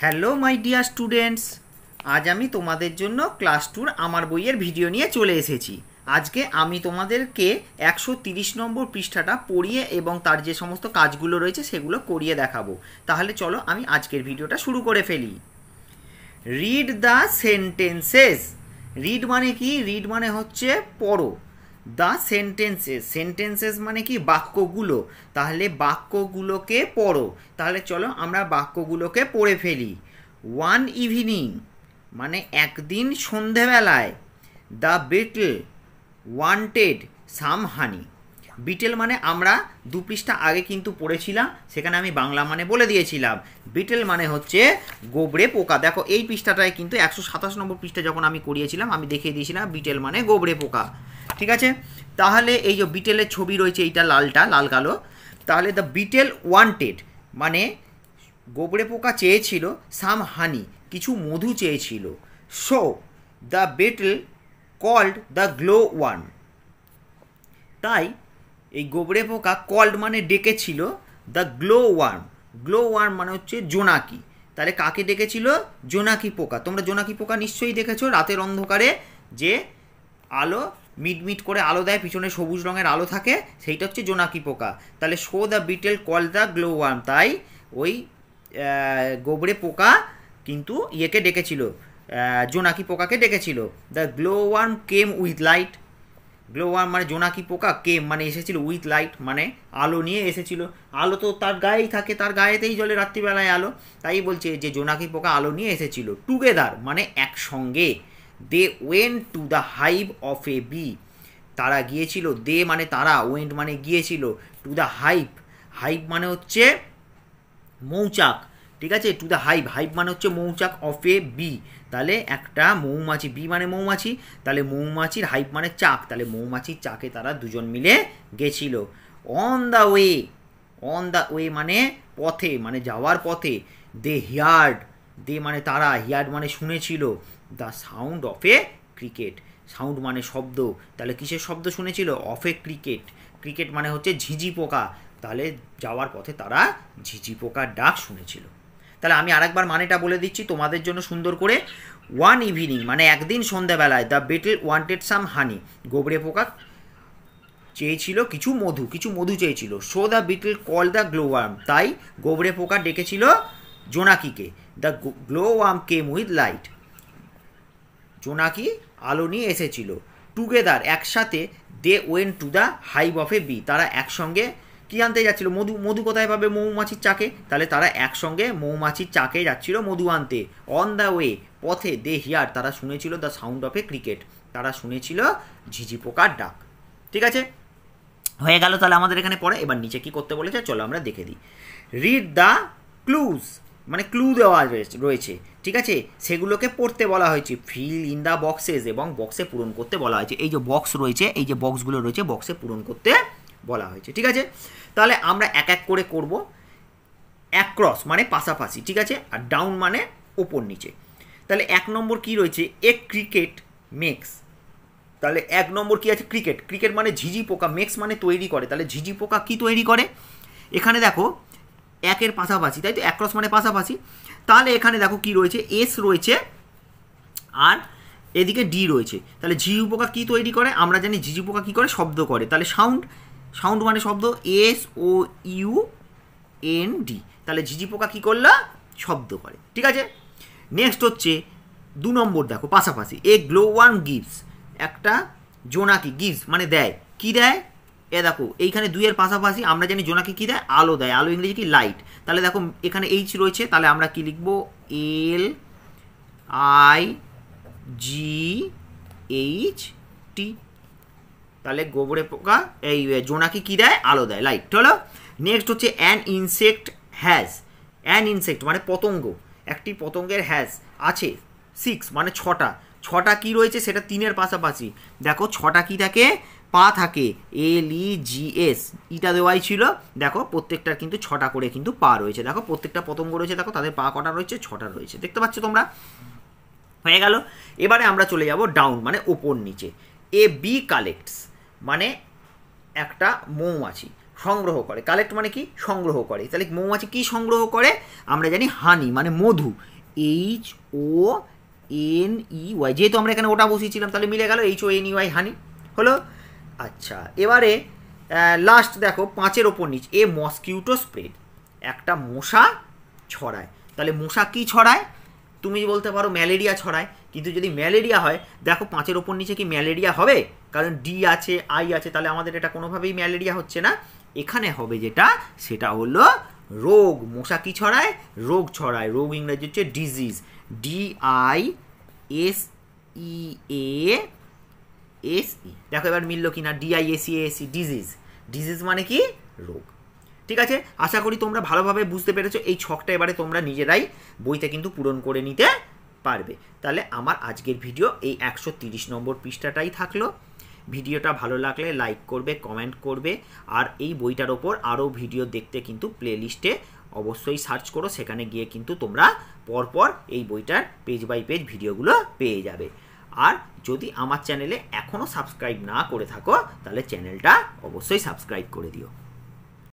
Hello my dear students, আজ আমি তোমাদের জন্য ক্লাস 2 আমার বইয়ের ভিডিও নিয়ে চলে এসেছি। আজকে আমি তোমাদেরকে 130 নম্বর পৃষ্ঠাটা পড়িয়ে এবং তার যে সমস্ত কাজগুলো রয়েছে সেগুলো করিয়ে দেখাবো। তাহলে চলো আমি আজকের ভিডিওটা শুরু করে ফেলি। Read the sentences. রিড মানে কি? রিড মানে হচ্ছে পড়ো। দ্য সেন্টেন্সেস, সেন্টেন্সেস মানে কি? বাক্যগুলো। তাহলে বাক্যগুলোকে পড়ো। তাহলে চলো আমরা বাক্যগুলোকে পড়ে ফেলি। ওয়ান ইভিনিং মানে একদিন সন্ধেবেলায় the beetle wanted some honey. Beetle মানে আমরা 2 পৃষ্ঠা আগে কিন্তু পড়েছিলাম, সেখানে আমি বাংলা মানে বলে দিয়েছিলাম। বিটেল মানে হচ্ছে গোবরে পোকা। দেখো এই পৃষ্ঠাটায় কিন্তু 127 নম্বর পৃষ্ঠা যখন আমি করিয়েছিলাম আমি দেখিয়ে দিয়েছিলাম বিটেল মানে গোবরে পোকা। ঠিক আছে, তাহলে এই যে বিটেলের ছবি রয়েছে, এইটা লালটা, লাল কালো। তাহলে দ্য বিটেল ওয়ান্টেড মানে গোবরে পোকা চেয়েছিল সাম হানি কিছু মধু চেয়েছিল। So the beetle called the glow worm, তাই এই গোবরে পোকা কল্ড মানে ডেকেছিল the glow worm. Glow worm মানে হচ্ছে জোনাকি। তাহলে কাকে ডেকেছিল? জোনাকি পোকা। তোমরা জোনাকি পোকা নিশ্চয়ই দেখেছো, রাতের অন্ধকারে যে আলো মিটমিট করে আলো দেয়, পিছনে সবুজ রঙের আলো থাকে, সেইটা হচ্ছে জোনাকি পোকা। তাহলে so the beetle call the glow worm, তাই ওই গোবরে পোকা কিন্তু ইয়েকে ডেকেছিল, জোনাকি পোকাকে ডেকেছিল। The glow worm came with light. Glow worm মানে জোনাকি পোকা, কেম মানে এসেছিল, উইথ লাইট মানে আলো নিয়ে এসেছিল। আলো তো তার গায়েই থাকে, তার গায়েতেই জ্বলে রাত্রিবেলায় আলো, তাই বলছে যে জোনাকি পোকা আলো নিয়ে এসেছিল। টুগেদার মানে একসঙ্গে। They went to the hive of a bee, তারা গিয়েছিল। দে মানে তারা, ওয়েন্ট মানে গিয়েছিল, টু দ্য হাইভ। হাইভ মানে হচ্ছে মৌচাক, ঠিক আছে। টু দ্য হাইভ, হাইভ মানে হচ্ছে মৌচাক, অফ এ বি তাহলে একটা মৌমাছি, বি মানে মৌমাছি, তাহলে মৌমাছির হাইভ মানে চাক, তাহলে মৌমাছির চাকে তারা দুজন মিলে গেছিল। On the way, on the way মানে পথে, মানে যাওয়ার পথে। দে হিয়ার্ড, দে মানে তারা, হিয়ার্ড মানে শুনেছিল, the sound of a cricket. Sound মানে শব্দ, তাহলে কিসের শব্দ শুনেছিল? Of a cricket. ক্রিকেট মানে হচ্ছে ঝিঝি পোকা, তাহলে যাওয়ার পথে তারা ঝিঝি পোকার ডাক শুনেছিল। তাহলে আমি আরেকবার মানেটা বলে দিচ্ছি তোমাদের জন্য সুন্দর করে। ওয়ান ইভিনিং মানে একদিন সন্ধ্যাবেলায় the beetle wanted some honey, গোবরে পোকা চেয়েছিল কিছু মধু, কিছু মধু চেয়েছিল। So the beetle call the glow worm, তাই গোবরে পোকা ডেকেছিল জোনাকিকে। The glow worm came with light, জোনাকি আলো নিয়ে এসেছিল। টুগেদার একসাথে। They went to the hive of a bee, তারা একসঙ্গে কী আনতে যাচ্ছিল? মধু। মধু কোথায় পাবে? মৌমাছির চাকে, তাহলে তারা একসঙ্গে মৌমাছির চাকে যাচ্ছিল মধু আনতে। অন দ্য ওয়ে পথে। দে হিয়ার তারা শুনেছিল the sound of a cricket, তারা শুনেছিল ঝিঝি পোকার ডাক। ঠিক আছে, হয়ে গেল। তাহলে আমাদের এখানে পড়ে। এবার নিচে কি করতে বলেছে চলো আমরা দেখে দিই। রিড দ্য ক্লুজ মানে ক্লু দেওয়া রয়েছে, ঠিক আছে, সেগুলোকে পড়তে বলা হয়েছে। ফিল ইন দ্য বক্সেস, এবং বক্সে পূরণ করতে বলা হয়েছে। এই যে বক্স রয়েছে, এই যে বক্সগুলো রয়েছে, বক্সে পূরণ করতে বলা হয়েছে। ঠিক আছে, তাহলে আমরা এক এক করে করব। অ্যাক্রস মানে পাশাপাশি, ঠিক আছে, আর ডাউন মানে ওপর নিচে। তাহলে 1 নম্বর কি রয়েছে? এ ক্রিকেট মেক্স। তাহলে 1 নম্বর কি আছে? ক্রিকেট। ক্রিকেট মানে ঝিঝি পোকা, মেক্স মানে তৈরি করে। তাহলে ঝিঝি পোকা কি তৈরি করে? এখানে দেখো একের পাশাপাশি, তাই তো, অ্যাক্রস মানে পাশাপাশি। তাহলে এখানে দেখো কি রয়েছে? এস রয়েছে আর এদিকে ডি রয়েছে। তাহলে ঝিঝি পোকা কি তৈরি করে? আমরা জানি ঝিঝি পোকা কি করে? শব্দ করে। তাহলে সাউন্ড, সাউন্ড মানে শব্দ, S O U N D. তাহলে ঝিঝি পোকা কী করলো? শব্দ করে। ঠিক আছে, নেক্সট হচ্ছে 2 নম্বর, দেখো পাশাপাশি। এ গ্লো ওয়ার্ম গিভস, একটা জোনাকি, গিভস মানে দেয়। কি দেয়? এ দেখো এইখানে 2 এর পাশাপাশি আমরা জানি জোনাকি কী দেয়? আলো দেয়। আলো ইংরেজি কি? লাইট। তাহলে দেখো এখানে এইচ রয়েছে, তাহলে আমরা কি লিখব? L I G H T. তাহলে গোবরে পোকা এই জোনাকি কী দেয়? আলো দেয়, লাইট হলো। নেক্সট হচ্ছে an insect has. An insect মানে পতঙ্গ, একটি পতঙ্গের হ্যাজ আছে। 6 মানে 6টা। 6টা কী রয়েছে? সেটা 3 এর পাশাপাশি। দেখো 6টা কী থাকে? পা থাকে। এল ই জি এস, ইটা দেওয়াই ছিল। দেখো প্রত্যেকটার কিন্তু 6টা করে কিন্তু পা রয়েছে। দেখো প্রত্যেকটা পতঙ্গ রয়েছে, দেখো তাদের পা কটা রয়েছে? 6টা রয়েছে। দেখতে পাচ্ছ তোমরা? হয়ে গেল। এবারে আমরা চলে যাব ডাউন মানে ওপর নিচে। এ বি কালেক্টস মানে একটা মৌমাছি সংগ্রহ করে। কালেক্ট মানে কি? সংগ্রহ করে। তাহলে মৌমাছি কি সংগ্রহ করে? আমরা জানি হানি মানে মধু। HONEY, যেহেতু আমরা এখানে ওটা বসিয়েছিলাম তাহলে মিলে গেল, HONEY হানি হলো। আচ্ছা, এবারে লাস্ট দেখো 5-এর ওপর নিচ, এ মসকিউটো স্প্রেড, একটা মশা ছড়ায়। তাহলে মশা কি ছড়ায়? তুমি বলতে পারো ম্যালেরিয়া ছড়ায়, কিন্তু যদি ম্যালেরিয়া হয়, দেখো 5-এর ওপর নিচে কি ম্যালেরিয়া হবে? কারণ ডি আছে, আই আছে, তাহলে আমাদের এটা কোনোভাবেই ম্যালেরিয়া হচ্ছে না। এখানে হবে যেটা, সেটা হলো রোগ। মশা কি ছড়ায়? রোগ ছড়ায়। রোগ ইংরেজি হচ্ছে ডিজিজ, DISEASE। দেখো এবার মিললো কি না, DISEASE, ডিজিজ। ডিজিজ মানে কি? রোগ। ঠিক আছে, আশা করি তোমরা ভালোভাবে বুঝতে পেরেছো। এই ছকটা এবারে তোমরা নিজেরাই বইতে কিন্তু পূরণ করে নিতে পারবে। তাহলে আমার আজকের ভিডিও এই 130 নম্বর পৃষ্ঠাটাই থাকলো। ভিডিওটা ভালো লাগলে লাইক করবে, কমেন্ট করবে, আর এই বইটার ওপর আরও ভিডিও দেখতে কিন্তু প্লেলিস্টে অবশ্যই সার্চ করো, সেখানে গিয়ে কিন্তু তোমরা পরপর এই বইটার পেজ বাই পেজ ভিডিওগুলো পেয়ে যাবে। আর যদি আমার চ্যানেলে এখনও সাবস্ক্রাইব না করে থাকো, তাহলে চ্যানেলটা অবশ্যই সাবস্ক্রাইব করে দিও।